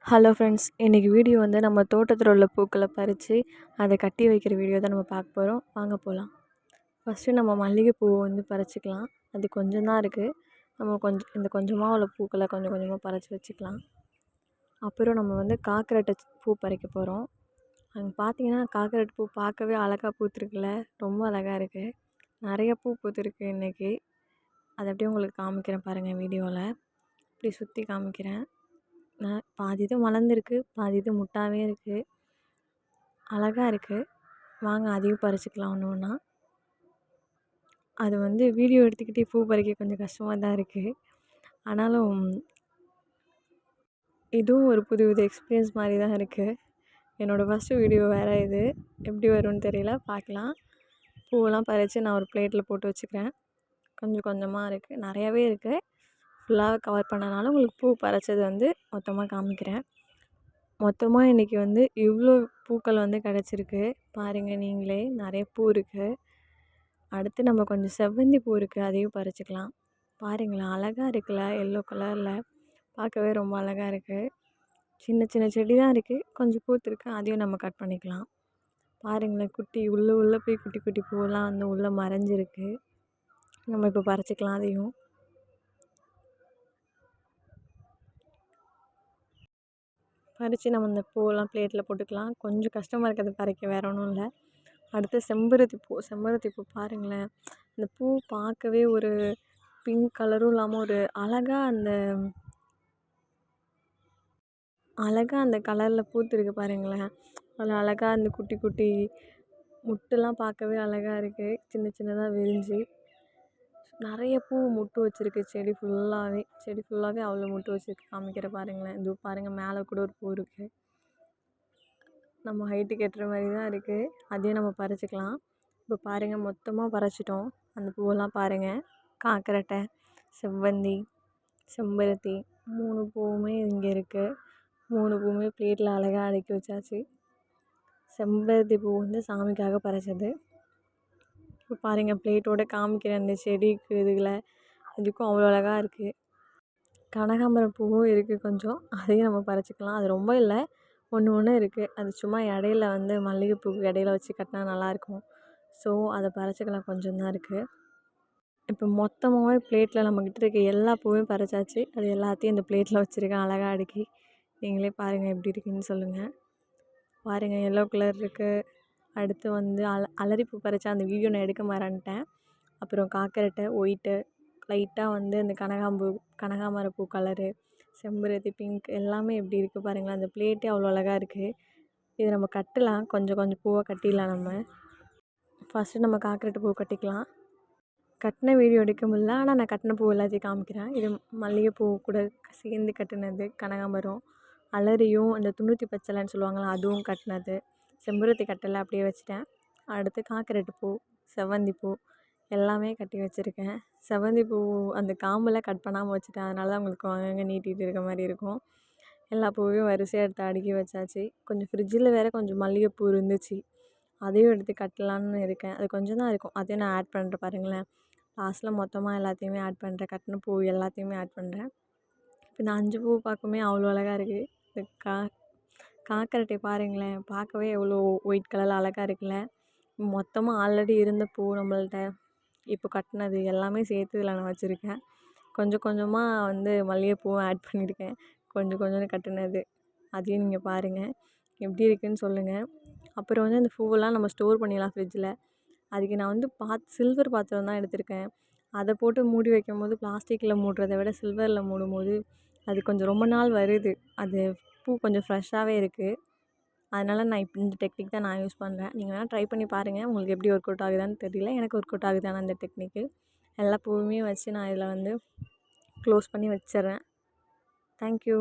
Hello friends, இன்றைக்கி video வந்து நம்ம தோட்டத்தில் உள்ள பூக்களை பறித்து அதை கட்டி வைக்கிற வீடியோ தான் நம்ம பார்க்க போகிறோம். வாங்க போகலாம். ஃபஸ்ட்டு நம்ம மல்லிகைப்பூவை வந்து பறிச்சிக்கலாம். அது கொஞ்சம் தான் இருக்குது. நம்ம கொஞ்சமாக உள்ள பூக்களை கொஞ்சம் கொஞ்சமாக பறித்து வச்சுக்கலாம். அப்புறம் நம்ம வந்து காக்கரட்டை பூ பறிக்க போகிறோம். அங்கே பார்த்தீங்கன்னா காக்கரட்டு பூ பார்க்கவே அழகாக பூத்துருக்குல்ல, ரொம்ப அழகாக இருக்குது. நிறைய பூ பூத்துருக்கு இன்றைக்கி. அதை அப்படியே உங்களுக்கு காமிக்கிறேன் பாருங்கள் வீடியோவில். இப்படி சுற்றி காமிக்கிறேன். பாதி இது மலர்ந்துருக்கு, பாதி இது முட்டாகவே இருக்குது. அழகாக இருக்குது. வாங்க அதையும் பறிச்சுக்கலாம் ஒன்று ஒன்றா. அது வந்து வீடியோ எடுத்துக்கிட்டே பூ பறிக்க கொஞ்சம் கஷ்டமாக தான் இருக்குது. ஆனாலும் இதுவும் ஒரு புது எக்ஸ்பீரியன்ஸ் மாதிரி தான் இருக்குது. என்னோடய ஃபஸ்ட்டு வீடியோ வேறு இது. எப்படி வரும்னு தெரியல, பார்க்கலாம். பூவெல்லாம் பறித்து நான் ஒரு பிளேட்டில் போட்டு வச்சுக்கிறேன். கொஞ்சம் கொஞ்சமாக இருக்குது, நிறையாவே இருக்குது. ஃபுல்லாக கவர் பண்ணனால உங்களுக்கு பூ பறிச்சது வந்து மொத்தமாக காமிக்கிறேன். மொத்தமாக இன்றைக்கி வந்து இவ்வளோ பூக்கள் வந்து கிடச்சிருக்கு பாருங்கள் நீங்களே. நிறைய பூ இருக்குது. அடுத்து நம்ம கொஞ்சம் செவ்வந்தி பூ இருக்குது, அதையும் பறிச்சுக்கலாம். பாருங்களேன் அழகாக இருக்குல்ல, எல்லோ கலரில் பார்க்கவே ரொம்ப அழகாக இருக்குது. சின்ன சின்ன செடி தான் இருக்குது, கொஞ்சம் பூத்துருக்கு. அதையும் நம்ம கட் பண்ணிக்கலாம். பாருங்களேன் குட்டி உள்ளே போய் குட்டி குட்டி பூவெல்லாம் வந்து உள்ளே மறைஞ்சிருக்கு. நம்ம இப்போ பறிச்சுக்கலாம் அதையும். பறித்து நம்ம இந்த பூவெல்லாம் பிளேட்டில் போட்டுக்கலாம். கொஞ்சம் கஷ்டமாக இருக்குது பறிக்க, வேறு ஒன்றும் இல்லை. அடுத்து செம்பருத்தி பூ பாருங்களேன். அந்த பூ பார்க்கவே ஒரு பிங்க் கலரும் இல்லாமல் ஒரு அழகாக அந்த கலரில் பூத்துருக்கு பாருங்களேன். அதில் அழகாக அந்த குட்டி குட்டி முட்டெல்லாம் பார்க்கவே அழகாக இருக்குது. சின்ன சின்னதாக விரிஞ்சு நிறைய பூ மொட்டு வச்சுருக்கு. செடி ஃபுல்லாகவே அவ்வளோ மொட்டு வச்சுருக்கு. காமிக்கிற பாருங்களேன். இது பாருங்கள், மேலே கூட ஒரு பூ இருக்குது. நம்ம ஹைட்டுக்கு எட்டுற மாதிரி தான் இருக்குது. அதையும் நம்ம பறிச்சுக்கலாம். இப்போ பாருங்கள் மொத்தமாக பறிச்சிட்டோம். அந்த பூவெல்லாம் பாருங்கள். காக்கரட்டை, செவ்வந்தி, செம்பருத்தி 3 பூவுமே இங்கே இருக்குது. 3 பூவுமே பிளேட்டில் அழகாக அடுக்கி வச்சாச்சு. செம்பருத்தி பூ வந்து சாமிக்காக பறிச்சது. இப்போ பாருங்கள் பிளேட்டோடு காமிக்கிறேன். அந்த செடிக்கு இதுக்கும் அவ்வளோ அழகாக இருக்குது. கனகாம்பரம் பூவும் இருக்குது கொஞ்சம், அதையும் நம்ம பறிச்சுக்கலாம். அது ரொம்ப இல்லை, ஒன்று இருக்குது. அது சும்மா இடையில வந்து மல்லிகைப்பூக்கு இடையில வச்சு கட்டினா நல்லாயிருக்கும். ஸோ அதை பறிச்சுக்கலாம், கொஞ்சம் தான் இருக்குது. இப்போ மொத்தமாகவே பிளேட்டில் நம்மக்கிட்ட இருக்க எல்லா பூவையும் பறிச்சாச்சு. அது எல்லாத்தையும் இந்த பிளேட்டில் வச்சுருக்கேன் அழகாக அடுக்கி. நீங்களே பாருங்கள் எப்படி இருக்குதுன்னு சொல்லுங்கள். பாருங்கள் எல்லோ கலர் இருக்குது. அடுத்து வந்து அலரிப்பூ பறித்தா அந்த வீடியோ நான் எடுக்க மறந்துட்டேன். அப்புறம் காக்கரட்டை ஒயிட்டு, லைட்டாக வந்து அந்த கனகாமரப்பூ கலரு, செம்பருத்தி பிங்க் எல்லாமே எப்படி இருக்குது பாருங்களேன். அந்த பிளேட்டே அவ்வளோ அழகாக இருக்குது. இதை நம்ம கட்டலாம், கொஞ்சம் கொஞ்சம் பூவை கட்டிடலாம். நம்ம ஃபஸ்ட்டு நம்ம காக்கரட்டு பூ கட்டிக்கலாம். கட்டின வீடியோ எடுக்க முடியல, ஆனால் நான் கட்டின பூ எல்லாத்தையும் காமிக்கிறேன். இது மல்லிகைப்பூ கூட சேர்ந்து கட்டினது, கனகாம்பரம், அலரியும் அந்த துணுத்தி பச்சைலன்னு சொல்லுவாங்களா அதுவும் கட்டினது. செம்பருத்தி கட்டலை, அப்படியே வச்சுட்டேன். அடுத்து காக்கரட்டு பூ, செவ்வந்தி பூ எல்லாமே கட்டி வச்சுருக்கேன். செவ்வந்தி பூ அந்த காம்பெல்லாம் கட் பண்ணாமல் வச்சுட்டேன், அதனால தான் உங்களுக்கு அங்கங்கே நீட்டிகிட்டு இருக்க மாதிரி இருக்கும். எல்லா பூவையும் வரிசையாக எடுத்து அடுக்கி வச்சாச்சு. கொஞ்சம் ஃப்ரிட்ஜில் வேறு கொஞ்சம் மல்லிகைப்பூ இருந்துச்சு, அதையும் எடுத்து கட்டலான்னு இருக்கேன். அது கொஞ்சம் தான் இருக்கும், அதையும் நான் ஆட் பண்ணுறேன் பாருங்களேன். லாஸ்ட்டில் மொத்தமாக எல்லாத்தையுமே ஆட் பண்ணுறேன், கட்டின பூ எல்லாத்தையுமே ஆட் பண்ணுறேன். இப்போ இந்த 5 பூ பார்க்கவே அவ்வளோ அழகாக இருக்குது. இந்த காக்கரட்டை பாருங்களேன், பார்க்கவே எவ்வளோ ஒயிட் கலரில் அழகாக இருக்குல்ல. மொத்தமாக ஆல்ரெடி இருந்த பூ நம்மள்ட்ட இப்போ கட்டினது எல்லாமே சேர்த்து இதில் நான் வச்சுருக்கேன். கொஞ்சம் கொஞ்சமாக வந்து மல்லிகைப்பூவும் ஆட் பண்ணியிருக்கேன், கொஞ்சம் கொஞ்சம் கட்டினது. அதையும் நீங்கள் பாருங்கள் எப்படி இருக்குதுன்னு சொல்லுங்கள். அப்புறம் வந்து அந்த பூவெல்லாம் நம்ம ஸ்டோர் பண்ணிடலாம் ஃப்ரிட்ஜில். அதுக்கு நான் வந்து சில்வர் பாத்திரம் தான் எடுத்திருக்கேன். அதை போட்டு மூடி வைக்கும்போது பிளாஸ்டிக்கில் மூடுறதை விட சில்வரில் மூடும்போது அது கொஞ்சம் ரொம்ப நாள் வருது. அது பூ கொஞ்சம் ஃப்ரெஷ்ஷாகவே இருக்குது. அதனால் நான் இந்த டெக்னிக் தான் நான் யூஸ் பண்ணுறேன். நீங்கள் வேணால் ட்ரை பண்ணி பாருங்கள், உங்களுக்கு எப்படி ஒர்க் அவுட் ஆகுதான்னு தெரியல. எனக்கு ஒர்க் அவுட் ஆகுது. ஆனால் அந்த டெக்னிக்கு எல்லா பூவுமே வச்சு நான் இதில் வந்து க்ளோஸ் பண்ணி வச்சிடுறேன். தேங்க்யூ.